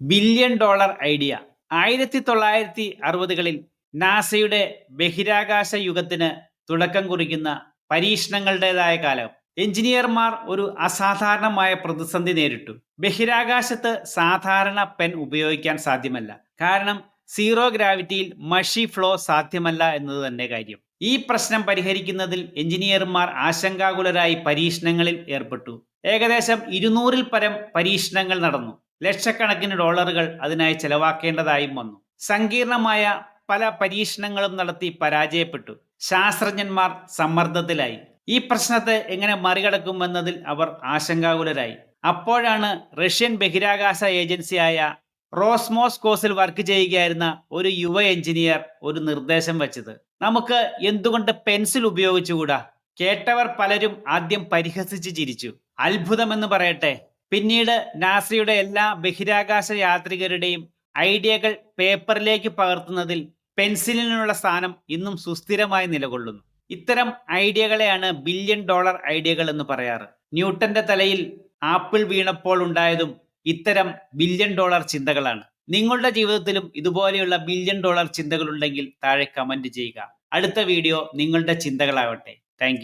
Billion dollar idea. 1960കളിൽ നാസയുടെ ബഹിരാകാശ യുഗത്തിന് തുടക്കം കുറിക്കുന്ന പരീക്ഷണങ്ങളുടേതായ കാലം. എഞ്ചിനീയർമാർ ഒരു അസാധാരണമായ പ്രതിസന്ധി നേരിട്ടു. ബഹിരാകാശത്ത് സാധാരണ പെൻ ഉപയോഗിക്കാൻ സാധ്യമല്ല. കാരണം സീറോ ഗ്രാവിറ്റിയിൽ മഷി ഫ്ലോ സാധ്യമല്ല എന്നത് തന്നെ കാര്യം. ഈ പ്രശ്നം പരിഹരിക്കുന്നതിൽ എഞ്ചിനീയർമാർ ആശങ്കാകുലരായി പരീക്ഷണങ്ങളിൽ ഏർപ്പെട്ടു. ഏകദേശം 200-ൽ പരം പരീക്ഷണങ്ങൾ നടന്നു. ലക്ഷക്കണക്കിന് ഡോളറുകൾ അതിനായി ചെലവാക്കേണ്ടതായും വന്നു. സങ്കീർണമായ പല പരീക്ഷണങ്ങളും നടത്തി പരാജയപ്പെട്ടു. ശാസ്ത്രജ്ഞന്മാർ സമ്മർദ്ദത്തിലായി. ഈ പ്രശ്നത്തെ എങ്ങനെ മറികടക്കുമെന്നതിൽ അവർ ആശങ്കാകുലരായി. അപ്പോഴാണ് റഷ്യൻ ബഹിരാകാശ ഏജൻസിയായ റോസ്മോസ്കോസിൽ വർക്ക് ചെയ്യുകയായിരുന്ന ഒരു യുവ എഞ്ചിനീയർ ഒരു നിർദ്ദേശം വച്ചത്. നമുക്ക് എന്തുകൊണ്ട് പെൻസിൽ ഉപയോഗിച്ചുകൂടാ? കേട്ടവർ പലരും ആദ്യം പരിഹസിച്ച് ചിരിച്ചു. അത്ഭുതമെന്ന് പറയട്ടെ, പിന്നീട് നാസയുടെ എല്ലാ ബഹിരാകാശ യാത്രികരുടെയും ഐഡിയകൾ പേപ്പറിലേക്ക് പകർത്തുന്നതിൽ പെൻസിലിനുള്ള സ്ഥാനം ഇന്നും സുസ്ഥിരമായി നിലകൊള്ളുന്നു. ഇത്തരം ഐഡിയകളെയാണ് ബില്യൺ ഡോളർ ഐഡിയകൾ എന്ന് പറയാറ്. ന്യൂട്ടന്റെ തലയിൽ ആപ്പിൾ വീണപ്പോൾ ഉണ്ടായതും ഇത്തരം ബില്യൺ ഡോളർ ചിന്തകളാണ്. നിങ്ങളുടെ ജീവിതത്തിലും ഇതുപോലെയുള്ള ബില്യൺ ഡോളർ ചിന്തകൾ ഉണ്ടെങ്കിൽ താഴെ കമന്റ് ചെയ്യുക. അടുത്ത വീഡിയോ നിങ്ങളുടെ ചിന്തകളാവട്ടെ. താങ്ക്